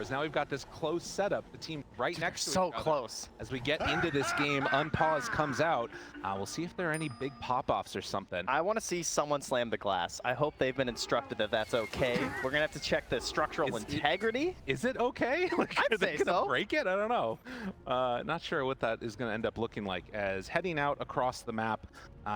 Whereas now we've got this close setup, the team right next to each So other. close. As we get into this game, Unpause comes out. We'll see if there are any big pop-offs or something. I want to see someone slam the glass. I hope they've been instructed that that's okay. We're going to have to check the structural integrity. Is it okay? Like, I'd are they say gonna so. break it? I don't know. Not sure what that is going to end up looking like. As heading out across the map,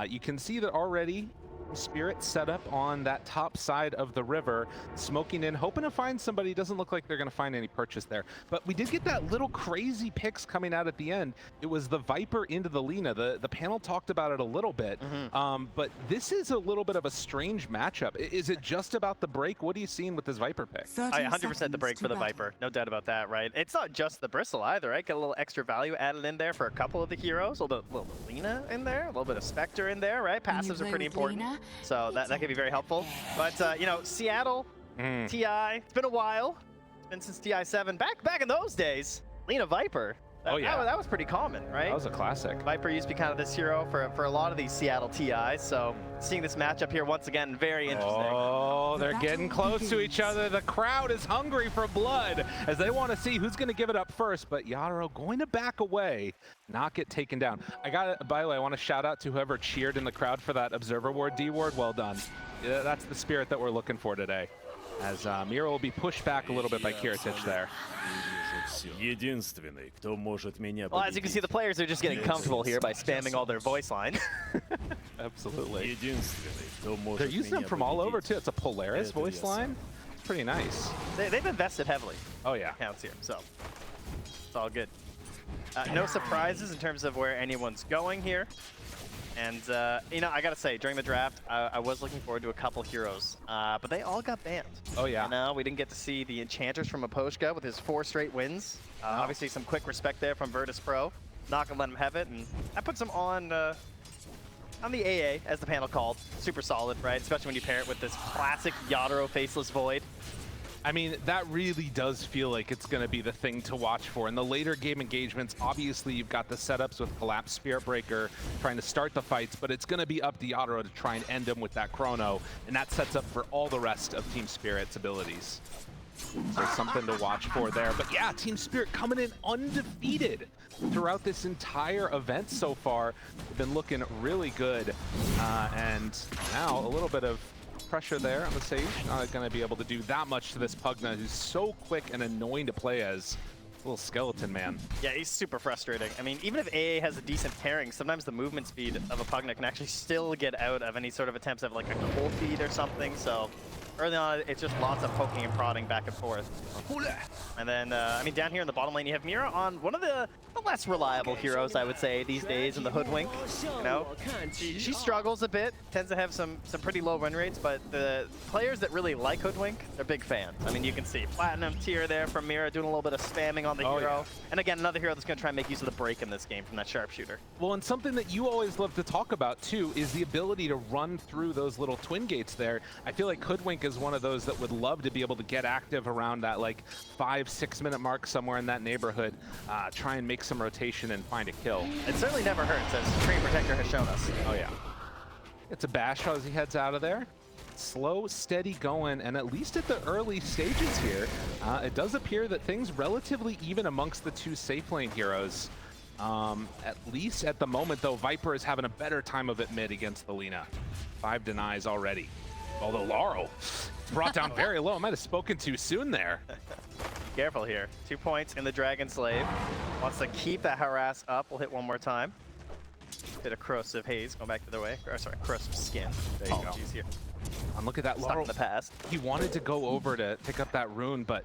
you can see that already Spirit set up on that top side of the river, smoking in, hoping to find somebody. Doesn't look like they're going to find any purchase there. But we did get that little crazy picks coming out at the end. It was the Viper into the Lina. The panel talked about it a little bit. But this is a little bit of a strange matchup. Is it just about the break? What are you seeing with this Viper pick? 100% the break for the Viper. No doubt about that, right? It's not just the Bristle either, right? Get a little extra value added in there for a couple of the heroes. A little bit of Lina in there, a little bit of Spectre in there, right? Passives are pretty important. So that can be very helpful. But, you know, Seattle, TI, it's been a while. It's been since TI7. Back in those days, Lina Viper. That was pretty common, right? That was a classic. Viper used to be kind of this hero for a lot of these Seattle TIs. So seeing this matchup here once again, very interesting. Oh, they're getting close to each other. The crowd is hungry for blood as they want to see who's going to give it up first. But Yatoro going to back away, not get taken down. By the way, I want to shout out to whoever cheered in the crowd for that Observer Ward D Ward. Well done. Yeah, that's the spirit that we're looking for today. As Mira will be pushed back a little bit by Kiritych there. Well, as you can see, the players are just getting comfortable here by spamming all their voice lines. Absolutely. They're using them from all over, too. It's a Polaris voice line. Pretty nice. They've invested heavily. Oh, yeah. Counts here, so it's all good. No surprises in terms of where anyone's going here. And, you know, I gotta say, during the draft, I was looking forward to a couple heroes, but they all got banned. Oh, yeah. You know, we didn't get to see the Enchanters from Miposhka with his 4 straight wins. Obviously, some quick respect there from Virtus.pro. Not gonna let him have it, and that puts him on the AA, as the panel called. Super solid, right? Especially when you pair it with this classic Yatoro Faceless Void. I mean, that really does feel like it's going to be the thing to watch for. In the later game engagements, obviously you've got the setups with Collapse Spirit Breaker trying to start the fights, but it's going to be up to Yatoro to try and end them with that Chrono, and that sets up for all the rest of Team Spirit's abilities. So something to watch for there. But yeah, Team Spirit coming in undefeated throughout this entire event so far. They've been looking really good. And now a little bit of pressure there on the Sage. Not going to be able to do that much to this Pugna, who's so quick and annoying to play as. Little skeleton man. Yeah, he's super frustrating. I mean, even if AA has a decent pairing, sometimes the movement speed of a Pugna can actually still get out of any sort of attempts of like a cold feed or something. So early on, it's just lots of poking and prodding back and forth. And then, I mean, down here in the bottom lane, you have Mira on one of the less reliable heroes, I would say, these days in the Hoodwink. You know, she struggles a bit, tends to have some pretty low win rates, but the players that really like Hoodwink, they're big fans. I mean, you can see Platinum tier there from Mira doing a little bit of spamming on the hero. Yeah. And again, another hero that's going to try and make use of the break in this game from that sharpshooter. Well, and something that you always love to talk about, too, is the ability to run through those little twin gates there. I feel like Hoodwink is one of those that would love to be able to get active around that, like, 5-6 minute mark somewhere in that neighborhood, try and make some rotation and find a kill. It certainly never hurts, as Supreme Protector has shown us. Oh yeah. It's a bash as he heads out of there. Slow, steady going, and at least at the early stages here, it does appear that things relatively even amongst the two safe lane heroes. At least at the moment, though, Viper is having a better time of it mid against the Lina. 5 denies already. Although Larl brought down very low. I might have spoken too soon there. Careful here. 2 points in the Dragon Slave. Wants to keep that harass up. We'll hit one more time. Bit of Corrosive Haze going back the other way. Or, sorry, Corrosive Skin. There you go. Here. And look at that. Stuck in the past. He wanted to go over to pick up that rune, but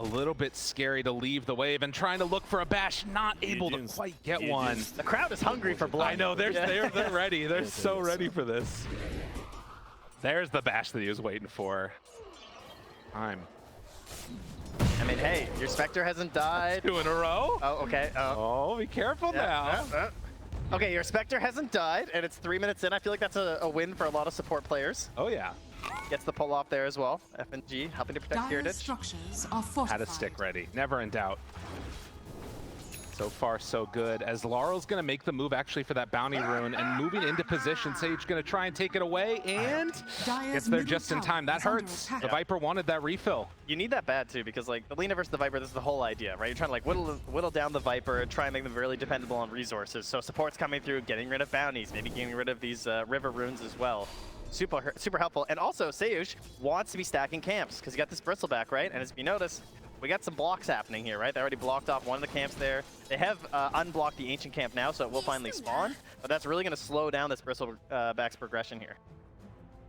a little bit scary to leave the wave and trying to look for a bash, not able to quite get one. The crowd is hungry for blood. I know, they're ready. They're so ready for this. There's the bash that he was waiting for. I mean, hey, your Spectre hasn't died. 2 in a row? Oh, okay. Oh, be careful now. Okay, your Spectre hasn't died, and it's 3 minutes in. I feel like that's a win for a lot of support players. Oh, yeah. Gets the pull off there as well. FNG helping to protect Kiritych. Had a stick ready. Never in doubt. So far, so good. As Larl's going to make the move actually for that bounty rune and moving into position. Sayuw going to try and take it away and gets there just in time. That hurts. The Viper wanted that refill. You need that bad too, because like the Lina versus the Viper, this is the whole idea, right? You're trying to like whittle down the Viper and try and make them really dependable on resources. So support's coming through, getting rid of bounties, maybe getting rid of these river runes as well. Super helpful. And also sayuw wants to be stacking camps because you got this bristleback, right? And as you notice, we got some blocks happening here, right? They already blocked off one of the camps there. They have unblocked the ancient camp now, so it will finally spawn. But that's really going to slow down this bristleback's progression here.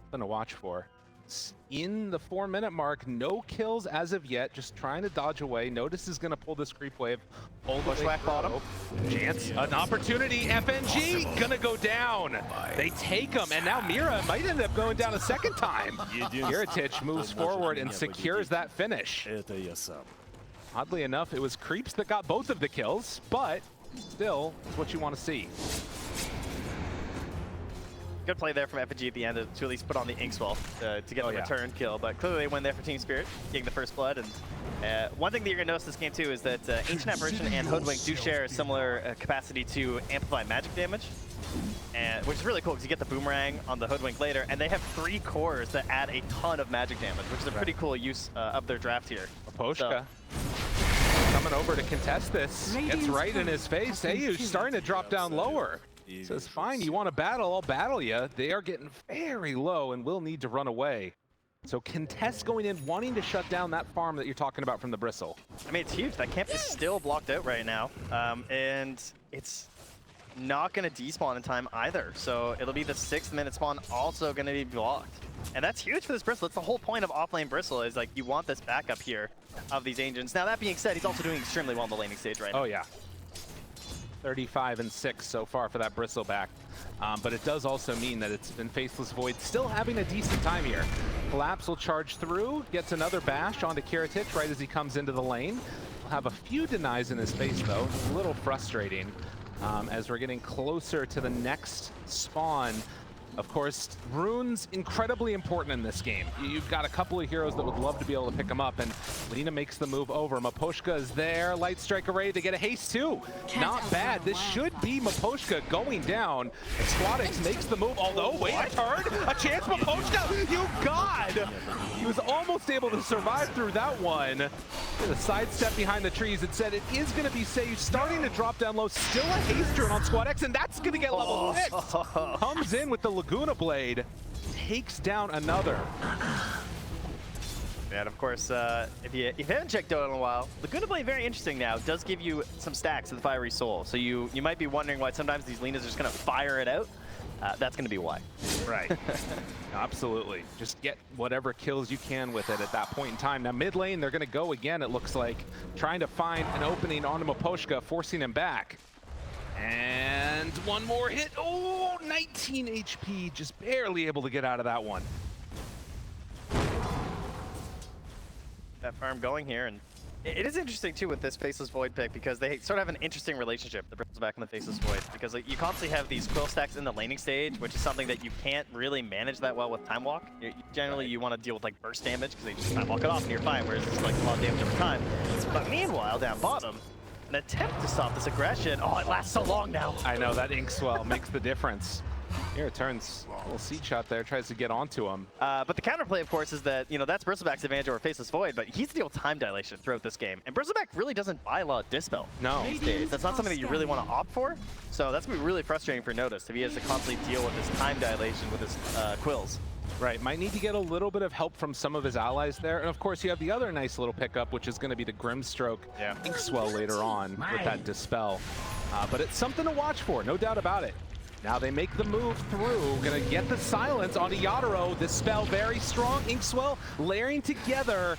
Something to watch for. In the 4-minute mark, no kills as of yet, just trying to dodge away. Notice is going to pull the creep wave all the way bottom. Chance, an opportunity. FNG gonna go down. They take him, and now Mira might end up going down a second time. Kiritych moves forward and secures that finish. Oddly enough, it was creeps that got both of the kills, but still, it's what you want to see. Good play there from FNG at the end to at least put on the Inkswell to get the return kill, but clearly they win there for Team Spirit, getting the first blood. And one thing that you're going to notice this game too is that Ancient Apparition and Hoodwink do share a similar capacity to amplify magic damage, which is really cool because you get the boomerang on the Hoodwink later, and they have 3 cores that add a ton of magic damage, which is a pretty cool use of their draft here. Miposhka coming over to contest this, gets right in his face. sayuw starting to drop down lower. Says, fine, you want to battle, I'll battle you. They are getting very low and will need to run away. So contest going in, wanting to shut down that farm that you're talking about from the bristle. I mean, it's huge. That camp is still blocked out right now. And it's not going to despawn in time either. So it'll be the 6th-minute spawn also going to be blocked. And that's huge for this bristle. It's the whole point of offlane bristle is like you want this backup here of these Ancients. Now that being said, he's also doing extremely well in the laning stage right now. Oh yeah. 35 and 6 so far for that bristleback. But it does also mean that it's been Faceless Void still having a decent time here. Collapse will charge through, gets another bash onto Kiritych right as he comes into the lane. He'll have a few denies in his face though. It's a little frustrating as we're getting closer to the next spawn. Of course, runes incredibly important in this game. You've got a couple of heroes that would love to be able to pick them up, and Lina makes the move over. Miposhka is there, Light Strike Array, they get a haste too. Not bad, this should be Miposhka going down. And Squadix makes the move, although, wait, a turn, a chance, Miposhka, you god! He was almost able to survive through that one. The sidestep behind the trees, it said it is gonna be sayuw starting to drop down low, still a haste turn on Squadix, and that's gonna get level 6. Comes in with the Laguna Blade, takes down another. And of course, if you haven't checked Dota in a while, Laguna Blade, very interesting now, does give you some stacks of the Fiery Soul. So you might be wondering why sometimes these Linas are just gonna fire it out. That's gonna be why. Right. Absolutely. Just get whatever kills you can with it at that point in time. Now mid lane, they're gonna go again, it looks like, trying to find an opening on Miposhka, forcing him back. And one more hit. Oh, 19 HP, just barely able to get out of that one. That farm going here, and it is interesting too with this Faceless Void pick because they sort of have an interesting relationship, the Bristleback and the Faceless Void, because like, you constantly have these quill stacks in the laning stage, which is something that you can't really manage that well with Time Walk. Generally, you want to deal with like burst damage because they just Time Walk it off and you're fine, whereas it's like a lot of damage over time. But meanwhile, down bottom, an attempt to stop this aggression. Oh, it lasts so long now. I know, that Inkswell makes the difference. Here it turns, a little seat shot there, tries to get onto him. But the counterplay, of course, is that, you know, that's Bristleback's advantage over Faceless Void, but he's deal with time dilation throughout this game. And Bristleback really doesn't buy a lot of Dispel these days. That's not something that you really want to opt for. So that's going to be really frustrating for Notice if he has to constantly deal with this time dilation with his quills. Right, might need to get a little bit of help from some of his allies there. And of course, you have the other nice little pickup, which is going to be the Grimstroke Inkswell later on with that Dispel. But it's something to watch for, no doubt about it. Now they make the move through, gonna get the silence onto Yatoro. This spell very strong, Inkswell layering together,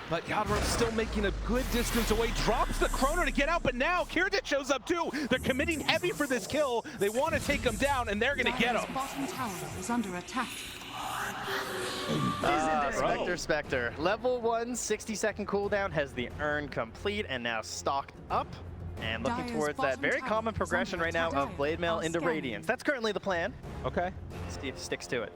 but Yatoro's still making a good distance away, drops the chrono to get out, but now Kiritych shows up too. They're committing heavy for this kill. They want to take him down, and they're gonna get him. Bottom tower is under attack. Spectre. Level 1, 60-second cooldown, has the urn complete and now stocked up. And looking towards that very common progression right now of Blade Mail into Radiance. That's currently the plan. Okay. See if he sticks to it.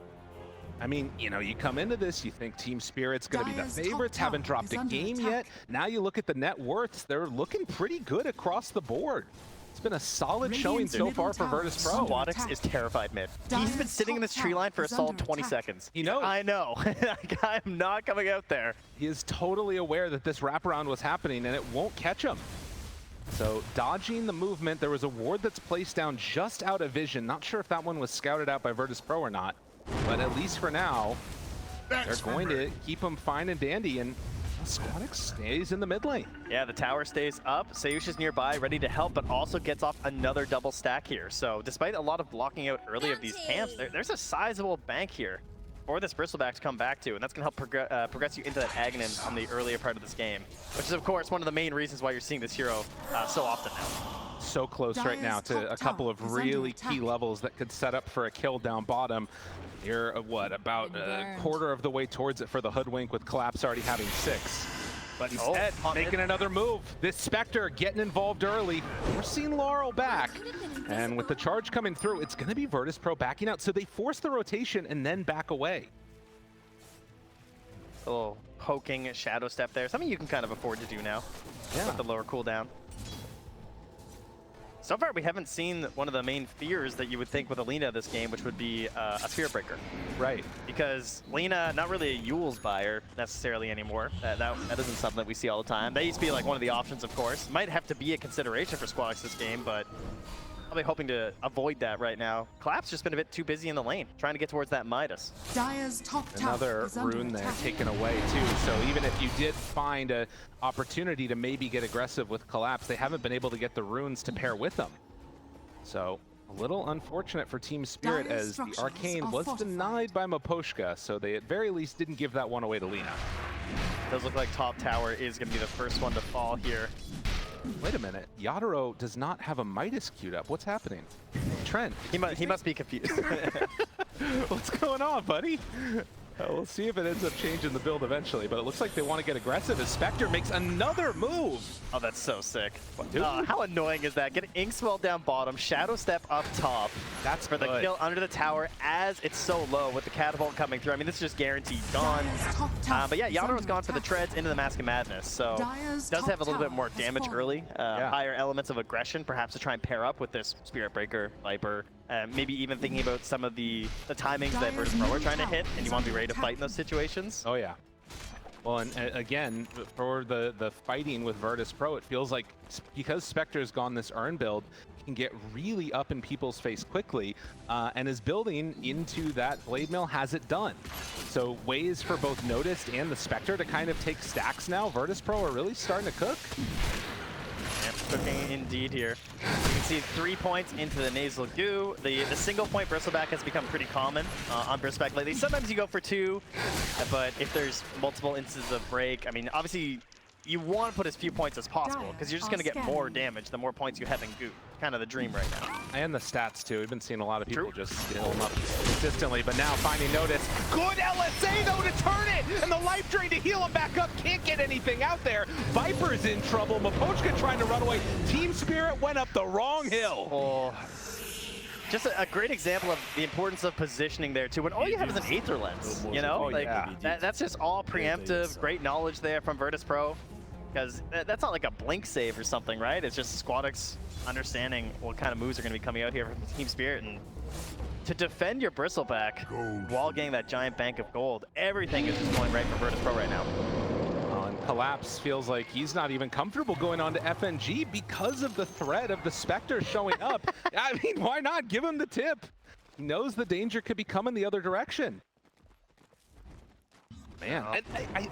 I mean, you know, you come into this, you think Team Spirit's going to be the favorites, haven't dropped a game yet. Now you look at the net worths, they're looking pretty good across the board. It's been a solid showing so far for Virtus.pro. Kiritych is terrified mid. He's been sitting in this tree line for a solid 20 seconds. He knows. I know. I'm not coming out there. He is totally aware that this wraparound was happening and it won't catch him. So dodging the movement, there was a ward that's placed down just out of vision. Not sure if that one was scouted out by Virtus.pro or not, but at least for now, they're going to keep him fine and dandy, and Kiritych stays in the mid lane. Yeah, the tower stays up. sayuw is nearby, ready to help, but also gets off another double stack here. So despite a lot of blocking out early of these camps, there's a sizable bank here for this bristleback to come back to, and that's going to help progress you into that Aghanim on the earlier part of this game, which is, of course, one of the main reasons why you're seeing this hero so often now. So close right now to a couple of really key levels that could set up for a kill down bottom. You're, about a quarter of the way towards it for the Hoodwink, with Collapse already having 6. But instead, making another move. This Spectre getting involved early. We're seeing Larl back. And with the charge coming through, it's going to be Virtus.pro backing out. So they force the rotation and then back away. A little poking shadow step there. Something you can kind of afford to do now with the lower cooldown. So far, we haven't seen one of the main fears that you would think with a Lina this game, which would be a Spirit Breaker. Right. Because Lina, not really a Yule's buyer necessarily anymore. That isn't something that we see all the time. That used to be like one of the options, of course. Might have to be a consideration for Squadix this game, but probably hoping to avoid that right now. Collapse just been a bit too busy in the lane, trying to get towards that Midas. Another rune there taken away too. So even if you did find an opportunity to maybe get aggressive with Collapse, they haven't been able to get the runes to pair with them. So a little unfortunate for Team Spirit, as the Arcane was denied by Miposhka, so they at very least didn't give that one away to Lina. Does look like top tower is going to be the first one to fall here. Wait a minute, Yatoro does not have a Midas queued up. What's happening? Trent. He must be confused. What's going on, buddy? We'll see if it ends up changing the build eventually, but it looks like they want to get aggressive as Spectre makes another move. Oh, that's so sick. How annoying is that? Get Inkswell down bottom, Shadow Step up top. That's for the kill under the tower as it's so low with the catapult coming through. I mean, this is just guaranteed gone. But yeah, Yatoro's gone for the treads into the Mask of Madness, so does have a little bit more damage early. Higher elements of aggression, perhaps to try and pair up with this Spirit Breaker, Viper. Maybe even thinking about some of the timings that Virtus.pro are trying to hit, and you want to be ready to fight in those situations. Oh yeah. Well, and again, for the fighting with Virtus.pro, it feels like because Spectre's gone this Urn build, he can get really up in people's face quickly, and is building into that Blade Mill has it done. So ways for both Noticed and the Spectre to kind of take stacks now. Virtus.pro are really starting to cook. Cooking indeed here. You can see 3 points into the nasal goo. The single point bristleback has become pretty common on Bristleback lately. Sometimes you go for 2, but if there's multiple instances of break, I mean, obviously you want to put as few points as possible because you're just going to get more damage the more points you have in goo. Kind of the dream right now. And the stats too. We've been seeing a lot of people just steal them up consistently, but now finding Notice. Good LSA though to turn it, and the life drain to heal him back up. Can't get anything out there. Viper's in trouble. Miposhka trying to run away. Team Spirit went up the wrong hill. Oh. Just a great example of the importance of positioning there too. When all you have is an Aether Lens, you know, that's just all preemptive. Great knowledge there from Virtus.pro, because that's not like a blink save or something, right? It's just Squadix understanding what kind of moves are going to be coming out here from Team Spirit, and to defend your bristleback while getting that giant bank of gold, everything is just going right for Virtus.pro right now. And Collapse feels like he's not even comfortable going on to FNG because of the threat of the Spectre showing up. I mean, why not give him the tip? He knows the danger could be coming the other direction. Man,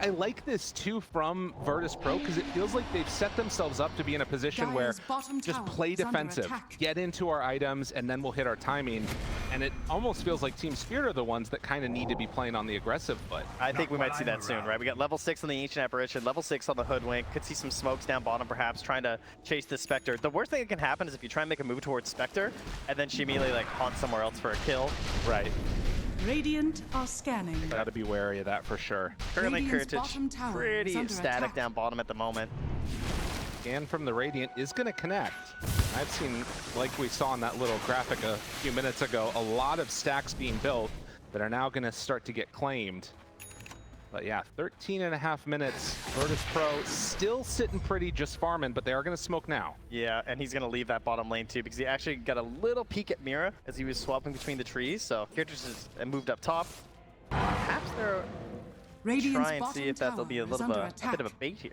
I like this too from Virtus.pro, because it feels like they've set themselves up to be in a position where just play defensive, get into our items, and then we'll hit our timing. And it almost feels like Team Spirit are the ones that kind of need to be playing on the aggressive foot. I think we might see that soon, right? We got level 6 on the Ancient Apparition, level 6 on the Hoodwink. Could see some smokes down bottom perhaps, trying to chase this Spectre. The worst thing that can happen is if you try and make a move towards Spectre, and then she immediately like haunts somewhere else for a kill. Right. Radiant are scanning. Gotta be wary of that for sure. Currently, Kiritych pretty static down bottom at the moment. Scan from the Radiant is gonna connect. I've seen, like we saw in that little graphic a few minutes ago, a lot of stacks being built. that are now going to start to get claimed. But yeah, 13.5 minutes. Virtus.pro still sitting pretty, just farming, but they are going to smoke now. Yeah, and he's going to leave that bottom lane too because he actually got a little peek at Mira as he was swapping between the trees. So Kiritych has moved up top. Perhaps they're try and see if that'll be a little bit, a bit of a bait here.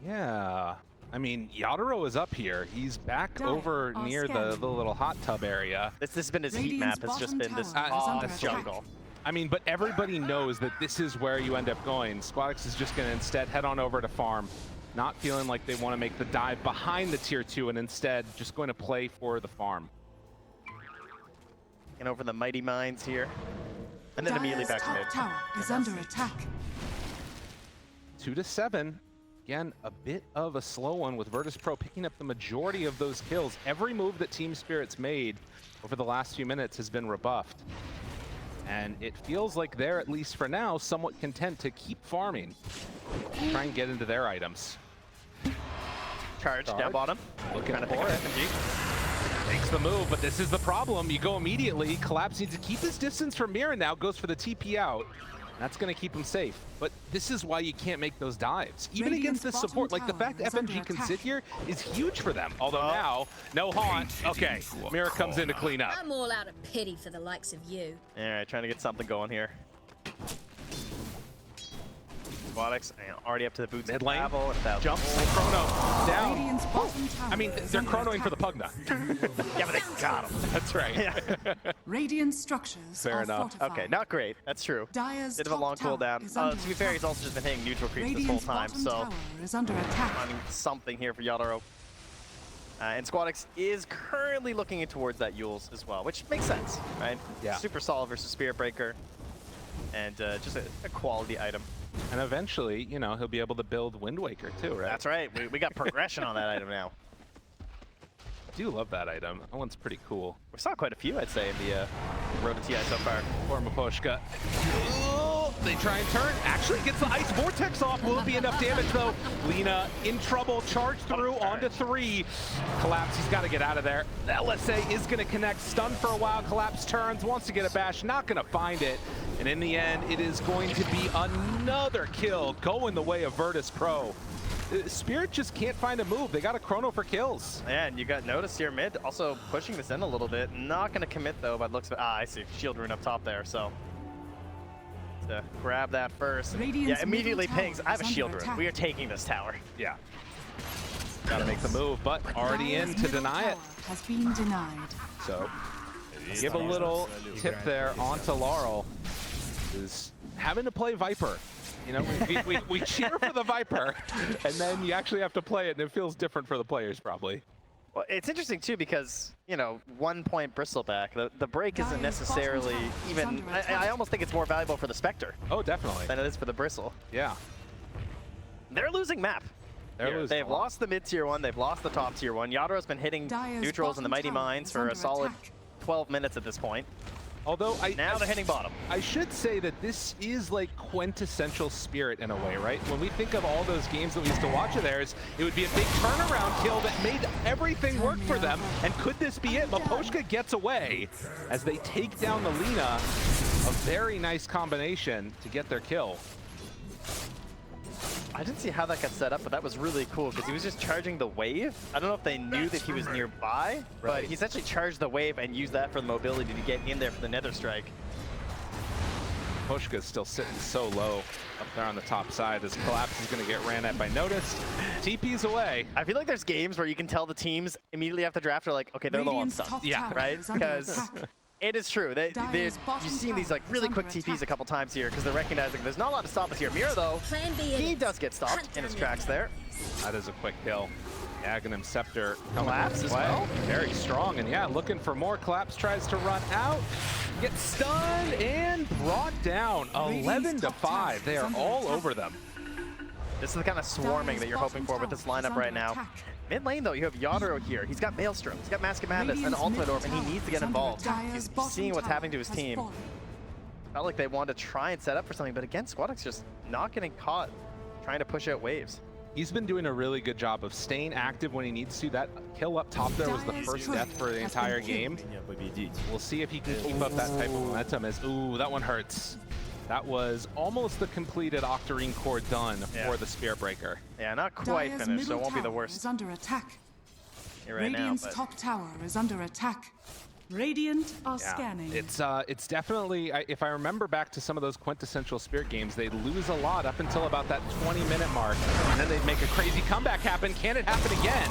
Yeah. I mean, Yatoro is up here. He's back over near the little hot tub area. This has been his heat map. It's just been this jungle. I mean, but everybody knows that this is where you end up going. Squadix is just going to instead head on over to farm, not feeling like they want to make the dive behind the tier 2 and instead just going to play for the farm. And over the mighty mines here. And then immediately back to mid. Tower is under attack. 2 to 7. Again, a bit of a slow one with Virtus.pro picking up the majority of those kills. Every move that Team Spirit's made over the last few minutes has been rebuffed. And it feels like they're, at least for now, somewhat content to keep farming. Try and get into their items. Charge down bottom. Looking for it. Takes the move, but this is the problem. You go immediately. Collapse needs to keep his distance from Mira now. Goes for the TP out. That's going to keep him safe. But this is why you can't make those dives. Even against this support, like the fact that FNG can sit here is huge for them. Although now, no haunt. Okay, Mira comes in to clean up. I'm all out of pity for the likes of you. All right, trying to get something going here. Squadix already up to the boots. Mid lane, jumps, chrono down. Radiant's bottom tower I mean, they're chronoing for the Pugna. Yeah, but they got him. That's right. Yeah. Radiant structures Fair are enough. fortified. Okay, not great. That's true. Dire's Bit of a long top tower cooldown. is under To be fair, attack. he's also just been hitting neutral creeps this Radiant's whole time, bottom so tower is under attack. finding something here for Yatoro. And Squadix is currently looking in towards that Yules as well, which makes sense, right? Yeah. Super solid versus Spirit Breaker, and just a quality item. And eventually, you know, he'll be able to build Wind Waker too, right? That's right. We got progression on that item now. I do love that item. That one's pretty cool. We saw quite a few, I'd say, in the Road to TI so far. For Miposhka. Oh, they try and turn. Actually gets the Ice Vortex off. Will it be enough damage, though? Lina in trouble. Charge through onto 3. Collapse, he's got to get out of there. LSA is going to connect. Stun for a while. Collapse turns. Wants to get a bash. Not going to find it. And in the end, it is going to be another kill going the way of Virtus.pro. Spirit just can't find a move. They got a chrono for kills. Yeah, and you got Notice here mid, also pushing this in a little bit. Not going to commit, though, by the looks of it. Ah, I see. Shield rune up top there, so... to grab that first. Radiant's yeah, immediately middle pings. tower I have a is shield under rune. attack. We are taking this tower. Yeah. Gotta make the move, but already in Dire's to middle deny it. tower has been denied. So, give a little tip there onto Larl. Is having to play Viper. You know, we cheer for the Viper, and then you actually have to play it, and it feels different for the players, probably. Well, it's interesting, too, because, you know, 1 point Bristleback, the break isn't Dire's necessarily bottom tower is even... under I attack. almost think it's more valuable for the Spectre Oh, definitely. than it is for the Bristle. Yeah. They're losing map. They're Here. losing They've a lot. lost the mid-tier 1, they've lost the top tier 1. Yatoro's been hitting Dire's neutrals in the bottom Mighty tower Mines is for under a solid attack. 12 minutes at this point. Although Now they're hitting bottom. I should say that this is like quintessential Spirit in a way, right? When we think of all those games that we used to watch of theirs, it would be a big turnaround kill that made everything work for them. And could this be it? Miposhka gets away as they take down the Lina. A very nice combination to get their kill. I didn't see how that got set up, but that was really cool because he was just charging the wave. I don't know if they knew that he was nearby, but he essentially charged the wave and used that for the mobility to get in there for the Nether Strike. Miposhka is still sitting so low up there on the top side as Collapse is going to get ran at by Notice. TP's away. I feel like there's games where you can tell the teams immediately after draft are like, okay, they're low on Radiant's stuff. top Yeah, tower right? is under Because attack. it is true. Dire's bottom You've seen these like tower really is quick under TPs a attack. couple times here because they're recognizing there's not a lot to stop us here. Mira, though, Plan B he is does get stopped hunt in his down tracks there. That is a quick kill. Aghanim Scepter coming Collapse to as play. well. Very strong, and yeah, looking for more. Collapse tries to run out, gets stunned and brought down. 11 to 5. They are all over them. This is the kind of swarming that you're hoping for with this lineup right now. Mid lane, though, you have Yatoro here. He's got Maelstrom, he's got Mask of Madness, and Ultimate Orb, and he needs to get involved. He's seeing what's happening to his team. Felt like they wanted to try and set up for something, but again, Squadix just not getting caught trying to push out waves. He's been doing a really good job of staying active when he needs to. That kill up top there was the first death for the entire game. We'll see if he can keep up that type of momentum as, ooh, that one hurts. That was almost the completed Octarine core done for the Spirit Breaker. Yeah, not quite Dire's finished, so it middle won't be the tower worst is under attack. right now. Radiant's But top tower is under attack. Radiant are scanning. It's definitely, if I remember back to some of those quintessential Spirit games, they'd lose a lot up until about that 20-minute mark, and then they'd make a crazy comeback happen. Can it happen again?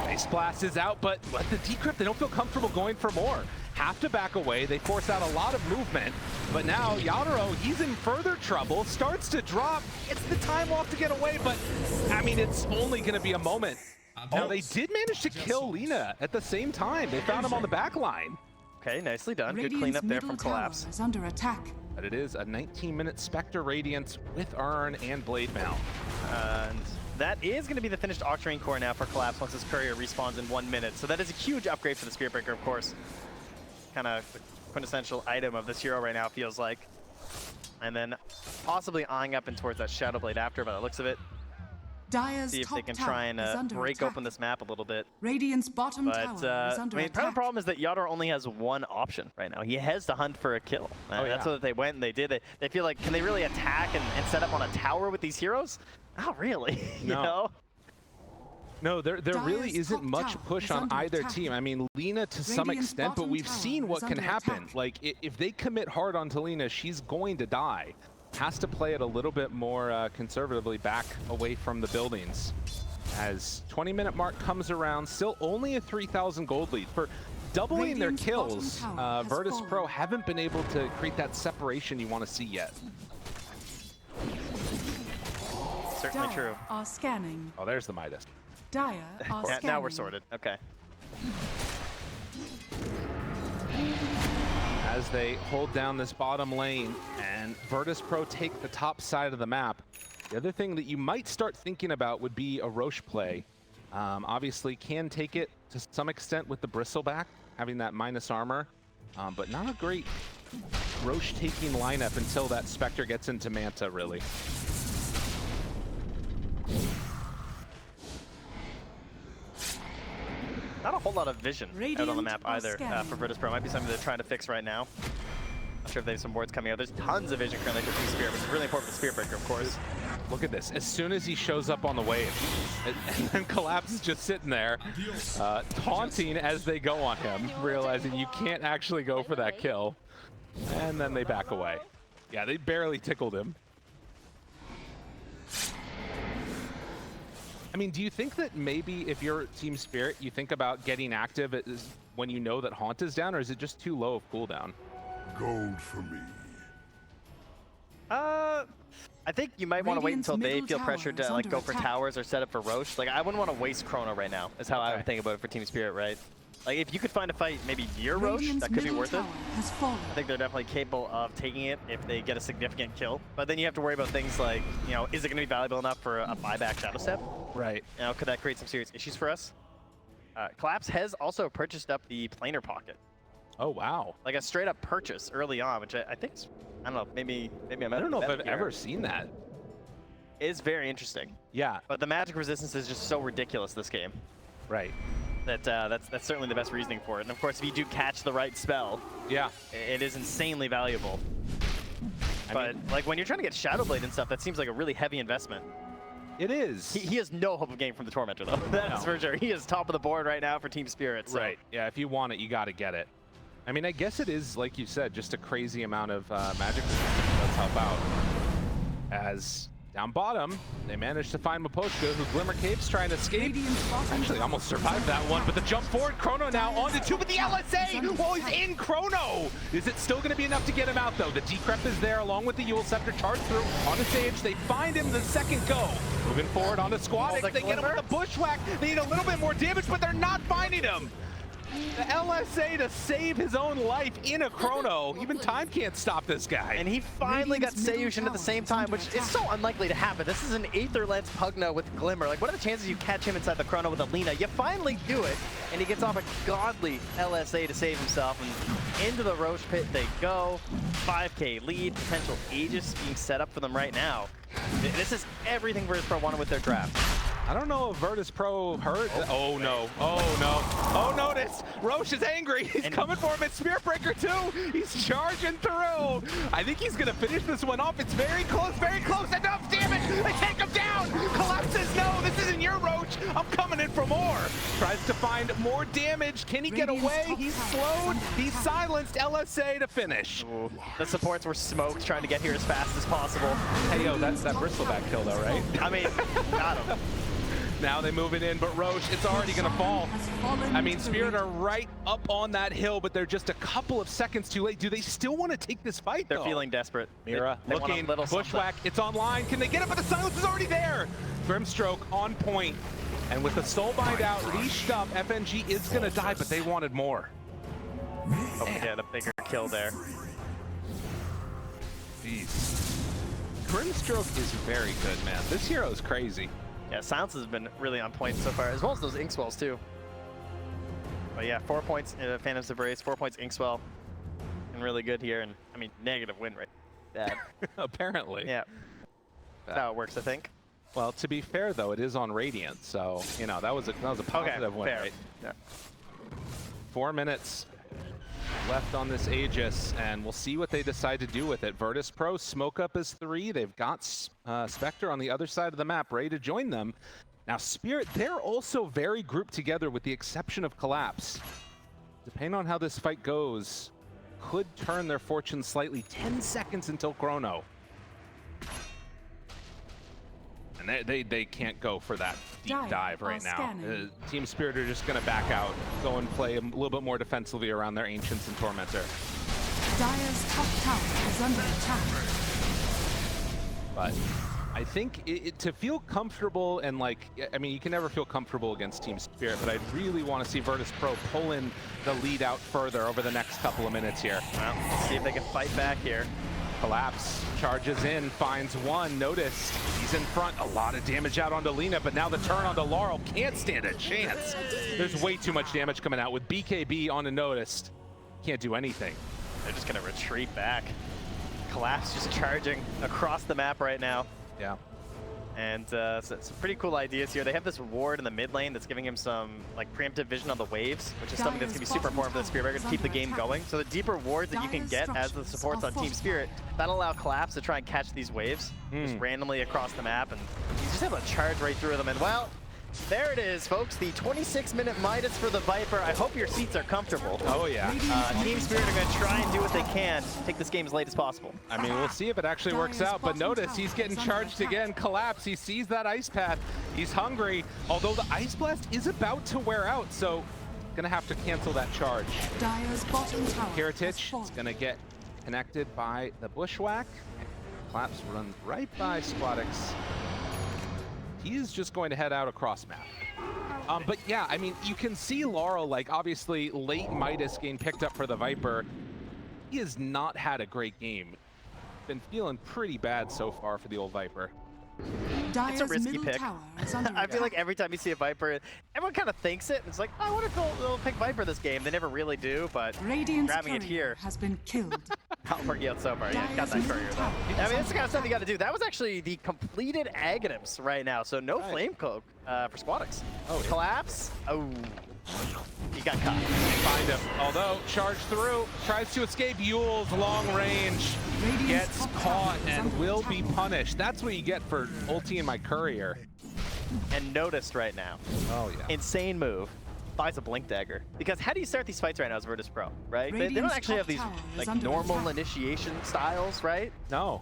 Ice Blast is out, but the Decrypt, they don't feel comfortable going for more. Have to back away. They force out a lot of movement, but now Yatoro, he's in further trouble, starts to drop. It's the time off to get away, but I mean, it's only going to be a moment. Now, they did manage to kill Lina at the same time. They found him on the back line. okay, nicely done. Good Radiant's cleanup there middle from Collapse. tower is under attack. But it is a 19-minute Spectre Radiance with Urn and Blade Mail. And that is going to be the finished Octarine core now for Collapse once his courier respawns in 1 minute. So that is a huge upgrade for the Spirit Breaker, of course. Kind of the quintessential item of this hero right now, feels like. And then possibly eyeing up and towards that Shadow Blade after, by the looks of it. Dire's See if top they can tower try and is under break attack. open this map a little bit. Radiant's bottom But, tower is I under mean, part of attack. the problem is that Yatoro only has one option right now. He has to hunt for a kill. That's what they went and they did. They feel like, can they really attack and set up on a tower with these heroes? Not really, you know? No, there really Dire's isn't top much tower push is on under either attack. team. I mean, Lina to some Radiant's extent, but bottom we've tower seen what is can under happen. attack. Like, if they commit hard onto Lina, she's going to die. Has to play it a little bit more conservatively back away from the buildings. As 20-minute mark comes around, still only a 3,000 gold lead. For doubling Radiant's their kills, bottom tower has Virtus.pro fallen. haven't been able to create that separation you want to see yet. Certainly true. Dire are scanning. Oh, there's the Midas. Dire are Yeah, scanning. now we're sorted. Okay. As they hold down this bottom lane and Virtus.pro take the top side of the map. The other thing that you might start thinking about would be a Roche play. Obviously can take it to some extent with the Bristleback, having that minus armor, but not a great Roche taking lineup until that Spectre gets into Manta, really. Not a whole lot of vision out on the Radiant map are either scanning. for Virtus.pro. Might be something they're trying to fix right now. Not sure if they have some boards coming out. There's tons of vision currently for Team Spirit, which is really important for the Spirit Breaker, of course. Look at this. As soon as he shows up on the wave, and then Collapse is just sitting there, taunting as they go on him, realizing you can't actually go for that kill. And then they back away. Yeah, they barely tickled him. I mean, do you think that maybe if you're Team Spirit, you think about getting active when you know that Haunt is down, or is it just too low of cooldown? Gold for me. I think you might want to wait Radiant's until they middle feel tower pressured is to like under go for attack. towers or set up for Roche. Like I wouldn't want to waste Chrono right now. Is how I would think about it for Team Spirit, right? Like if you could find a fight maybe near Roche, Radiant's that could be middle worth it. tower has fallen. I think they're definitely capable of taking it if they get a significant kill. But then you have to worry about things like, you know, is it going to be valuable enough for a buyback Shadow Step? Right. You know, could that create some serious issues for us? Collapse has also purchased up the planar pocket. Oh, wow. Like a straight up purchase early on, which I think is, I don't know, maybe I'm I don't know if I've ever seen that. Is very interesting. Yeah, But the magic resistance is just so ridiculous this game right. that that's certainly the best reasoning for it. And of course, if you do catch the right spell, Yeah. it is insanely valuable. I But mean, like when you're trying to get Shadow Blade and stuff, that seems like a really heavy investment. it is. He has no hope of getting from the Tormentor though. That's No. for sure. He is top of the board right now for Team Spirit. So. Right. Yeah, if you want it, you got to get it. I mean, I guess it is, like you said, just a crazy amount of magic that does help out. As down bottom, they managed to find Miposhka, who Glimmer Cape's trying to escape. Radiant's bottom Actually, tower almost survived that one, but the jump forward, Chrono now onto two with the LSA! Oh, he's in Chrono! Is it still going to be enough to get him out, though? The Decrep is there, along with the Yule Scepter, charged through on the stage. They find him the second go. Moving forward onto Squadix, the they get him Glimmer? with the Bushwhack. They need a little bit more damage, but they're not finding him! The LSA to save his own life in a Chrono. Even time can't stop this guy. And he finally got Radiant's Sayuw middle at the same tower is time, which under is so unlikely to happen. This is an Aether Lens Pugna with Glimmer. Like, what are the chances you catch him inside the Chrono with Alina? You finally do it, and he gets off a godly LSA to save himself, and into the Roche pit they go. 5k lead, potential Aegis being set up for them right now. This is everything Virtus.pro wanted with their draft. I don't know if Virtus.pro heard. Oh no, oh no, oh notice! Roche is angry, he's coming for him at Spirit Breaker too! He's charging through! I think he's gonna finish this one off. It's very close, enough, damn it! They take him down! Collapses, no, this isn't your Roche! I'm coming in for more! Tries to find more damage, can he get away? He's slowed, he's silenced, LSA to finish. Ooh. The supports were smoked, trying to get here as fast as possible. Hey yo, that's that bristleback kill though, right? I mean, got him. Now they move it in, but Roche, it's already gonna fall. I mean, Spirit are right up on that hill, but they're just a couple of seconds too late. Do they still want to take this fight, They're feeling desperate. Mira they looking, want a little bushwhack, it's online. Can they get it? But the silence is already there. Grimstroke on point. And with the soulbind out, leashed up, FNG is gonna die, but they wanted more. Oh, yeah, a bigger kill there. Jeez. Grimstroke is very good, man. This hero is crazy. Yeah, Silence has been really on point so far, as well as those Inkswells too. But yeah, 4 points Phantom's Embrace, 4 points Inkswell, and really good here. And I mean, negative win rate. Bad. Apparently. Yeah. That's how it works, I think. Well, to be fair though, it is on Radiant, so you know that was a positive win rate. Yeah. 4 minutes left on this Aegis, and we'll see what they decide to do with it. Virtus.pro smoke up as 3. They've got Spectre on the other side of the map ready to join them. Now Spirit, they're also very grouped together with the exception of Collapse. Depending on how this fight goes, could turn their fortune slightly. 10 seconds until Chrono. And they can't go for that deep dive right now. Team Spirit are just going to back out, go and play a little bit more defensively around their Ancients and Tormentor. Dire's top tower is under attack. But I think to feel comfortable and like, I mean, you can never feel comfortable against Team Spirit, but I really want to see Virtus.pro pull in the lead out further over the next couple of minutes here. Well, let's see if they can fight back here. Collapse, charges in, finds one, noticed. He's in front, a lot of damage out onto Lina, but now the turn onto Larl can't stand a chance. There's way too much damage coming out with BKB on a noticed. Can't do anything. They're just gonna retreat back. Collapse just charging across the map right now. Yeah. And some pretty cool ideas here. They have this ward in the mid lane that's giving him some like preemptive vision on the waves, which is something that's gonna be super important for the Spirit Breaker to keep the game going. So the deeper wards that you can get as the supports on Team Spirit, that'll allow Collapse to try and catch these waves just randomly across the map, and you just have to charge right through them. And well, there it is, folks. The 26-minute Midas for the Viper. I hope your seats are comfortable. Oh, yeah. Team Spirit are going to try and do what they can to take this game as late as possible. I mean, we'll see if it actually works out, but notice he's getting charged again. Collapse, he sees that ice path. He's hungry, although the Ice Blast is about to wear out, so gonna have to cancel that charge. Dire's bottom tower Kiritych is gonna get connected by the Bushwhack. Collapse runs right by Squadix. He's just going to head out across map. But yeah, I mean, you can see Larl, like, obviously late Midas getting picked up for the Viper. He has not had a great game. Been feeling pretty bad so far for the old Viper. It's a risky pick. I feel like every time you see a Viper, everyone kind of thinks it. It's like, oh, I wonder if they'll pick Viper this game. They never really do, but Radiant's grabbing it here has been killed. not working out so far. Yeah, got that courier though. I mean, that's the kind of stuff you got to do. That was actually the completed Aghanims right now, so no Flame Cloak for Squadix. Oh, yeah. Collapse. Oh. He got caught. Find him. Although, charge through, tries to escape. Yule's long range, gets caught and will be punished. That's what you get for ulti in my courier. And noticed right now. Oh, yeah. Insane move. Buys a Blink Dagger. Because how do you start these fights right now as Virtus.pro, right? They don't actually have these like normal initiation styles, right? No.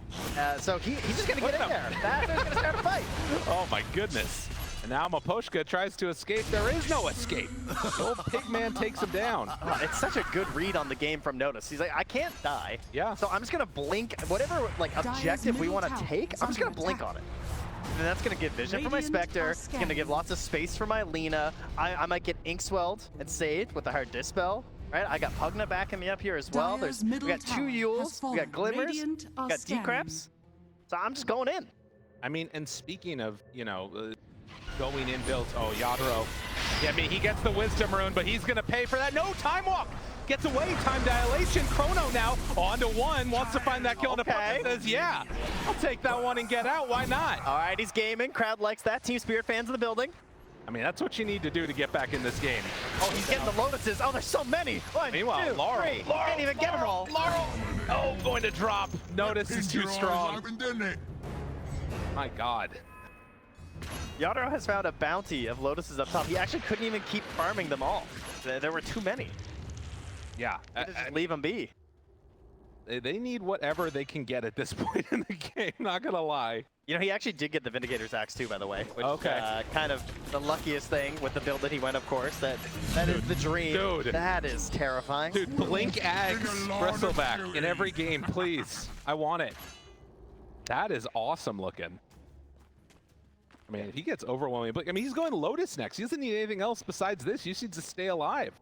So he's just gonna get in there. That's gonna start a fight. Oh my goodness. And now Miposhka tries to escape. There is no escape. The old Pigman takes him down. It's such a good read on the game from Notice. He's like, I can't die. Yeah. So I'm just gonna blink. Whatever like objective we want to take, I'm just gonna blink on it. And that's gonna give vision for my Spectre. It's gonna give lots of space for my Lina. I might get Inkswelled and saved with the hard Dispel. Right? I got Pugna backing me up here as well. We got 2 Yules, we got Glimmers, we got Decraps. So I'm just going in. I mean, and speaking of, you know, going in builds, oh, Yatoro. Yeah, I mean, he gets the Wisdom Rune, but he's gonna pay for that. No, Time Walk! gets away, time dilation. Chrono now on to one, wants to find that kill, and Okay. says, yeah, I'll take that one and get out, why not? All right, he's gaming. Crowd likes that. Team Spirit fans in the building. I mean, that's what you need to do to get back in this game. Oh, he's getting the Lotuses. Oh, there's so many. One, Meanwhile, two, Larl. three. He can't even get them all. Larl! Oh, going to drop. Notice is too strong. My God. Yatoro has found a bounty of Lotuses up top. He actually couldn't even keep farming them all. There were too many. Yeah. Just leave them be. They need whatever they can get at this point in the game, not gonna lie. You know, he actually did get the Vindicator's Axe too, by the way. Which Okay. is kind of the luckiest thing with the build that he went, of course. That is the dream. Dude. That is terrifying. Dude, blink Axe Bristleback in every game, please. I want it. That is awesome looking. I mean, he gets overwhelming. But I mean, he's going Lotus next. He doesn't need anything else besides this. He just needs to stay alive.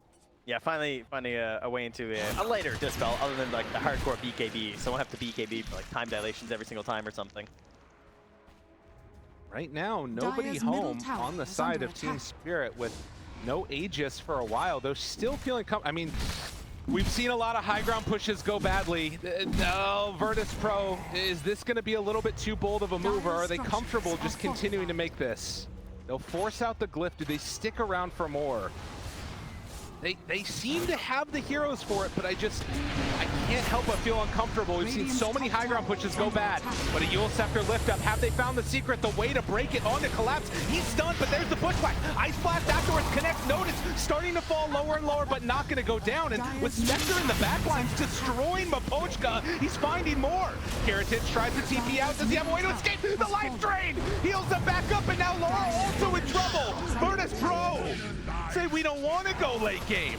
Yeah, finally finding a way into a later Dispel other than like the hardcore BKB. So we'll have to BKB for like time dilations every single time or something. Right now, nobody Dire's middle home tower on the is side under of Team attack. Spirit with no Aegis for a while. They're still feeling I mean, we've seen a lot of high ground pushes go badly. Oh, Virtus.pro, is this going to be a little bit too bold of a move, or are they comfortable just continuing to make this? They'll force out the glyph. Do they stick around for more? They seem to have the heroes for it, but I can't help but feel uncomfortable. We've seen so many high ground pushes go bad. But a Yule Scepter lift up. Have they found the secret, the way to break it on to collapse? He's stunned, but there's the bushwhack. Ice Blast afterwards connects. Notice starting to fall lower and lower, but not going to go down. And with Spectre in the backlines destroying Miposhka, he's finding more. Kiritych tries to TP out. Does he have a way to escape? The life drain heals them back up, and now Larl also in trouble. Virtus.pro say we don't want to go late game.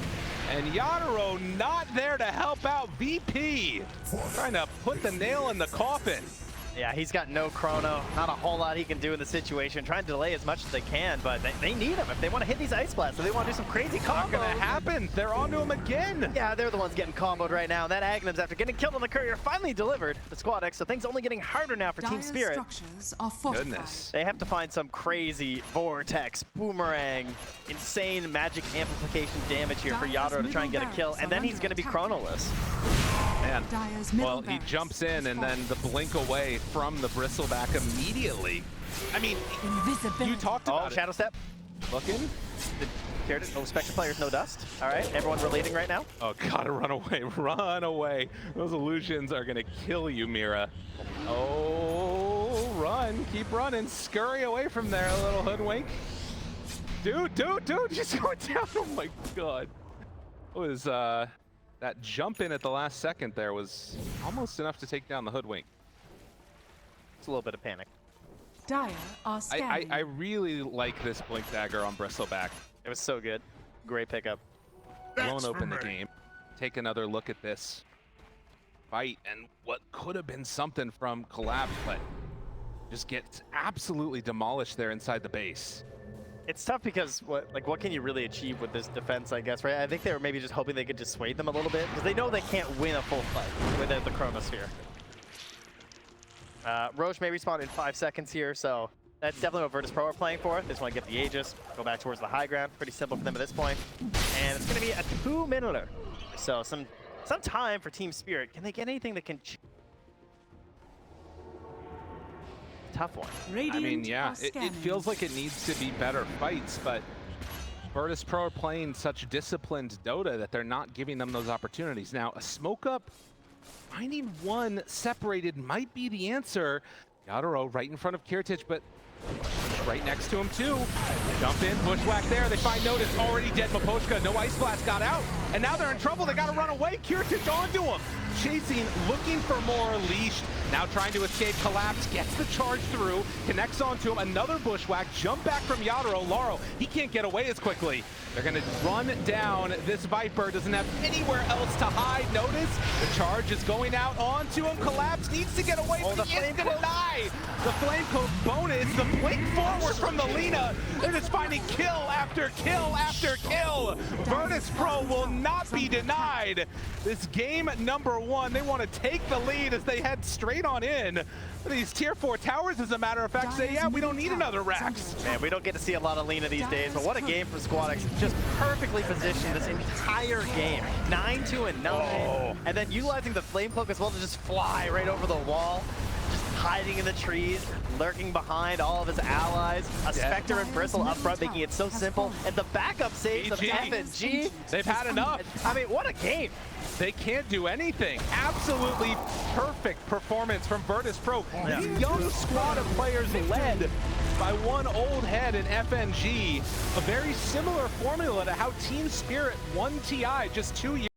And Yatoro not there to help out VP. Trying to put the nail in the coffin. Yeah, he's got no chrono. Not a whole lot he can do in the situation. Trying to delay as much as they can, but they need him if they want to hit these Ice Blasts. If they want to do some crazy combos. Not gonna happen. They're onto him again. Yeah, they're the ones getting comboed right now. That Agnum's, after getting killed on the courier, finally delivered the Squad X, so things only getting harder now for Team Dire's Spirit. structures are fortified. Goodness. They have to find some crazy vortex, boomerang, insane magic amplification damage here for Yatoro to try and get a kill, and then he's going to be chronoless. Man. Dire's middle Well, he barracks jumps in is and then the blink away from the Bristleback immediately. I mean, Invisibility. you talked Oh, about Shadow Step. it. Looking. No Spectre players, no dust. All right, everyone's relating right now. Oh, gotta run away, run away. Those illusions are gonna kill you, Mira. Oh, run, keep running, scurry away from there, a little hoodwink. Dude, just going down, oh my God. It was, that jump in at the last second there was almost enough to take down the hoodwink. It's a little bit of panic. Dire are scanning. I really like this blink dagger on Bristleback. It was so good. Great pickup. Blown open the game. Take another look at this fight and what could have been something from Collapse, but just gets absolutely demolished there inside the base. It's tough because what can you really achieve with this defense, I guess, right? I think they were maybe just hoping they could dissuade them a little bit because they know they can't win a full fight without the Chronosphere. Roche may respawn in 5 seconds here, so that's definitely what Virtus.pro are playing for. They just want to get the Aegis, go back towards the high ground. Pretty simple for them at this point. And it's going to be a 2-minuter. So some time for Team Spirit. Can they get anything that can... Tough one. Radiant I mean, yeah, are it scanning. feels like it needs to be better fights, but Virtus.pro are playing such disciplined Dota that they're not giving them those opportunities. Now, a smoke up, finding one separated might be the answer. Yatoro right in front of Kiritych, but right next to him too. Jump in, bushwhack there. They find Notice, already dead Miposhka. No Ice Blast got out, and now they're in trouble. They got to run away. Kiritych onto him. Chasing, looking for more, leashed. Now trying to escape, Collapse, gets the charge through, connects onto him, another bushwhack, jump back from Yatoro. Larl, he can't get away as quickly. They're gonna run down this Viper, doesn't have anywhere else to hide. Notice, the charge is going out onto him. Collapse needs to get away, but he is gonna die. The flame coat bonus, the blink forward from the Lina. They're just finding kill after kill after kill. Virtus.pro will not be denied. This game number 1, they want to take the lead as they head straight on in. These tier 4 towers, as a matter of fact, say, yeah, we don't need another Rax. Man, we don't get to see a lot of Lina these days, but what a game from Squadix. Just perfectly positioned this entire game. 9-2 and 9. Oh. And then utilizing the flame cloak as well to just fly right over the wall. Just hiding in the trees, lurking behind all of his allies. A Spectre and Bristle up front, making it so simple. And the backup saves of FNG. They've had enough. I mean, what a game. They can't do anything. Absolutely perfect performance from Virtus.pro. Yeah. This young squad of players led by one old head in FNG. A very similar formula to how Team Spirit won TI just 2 years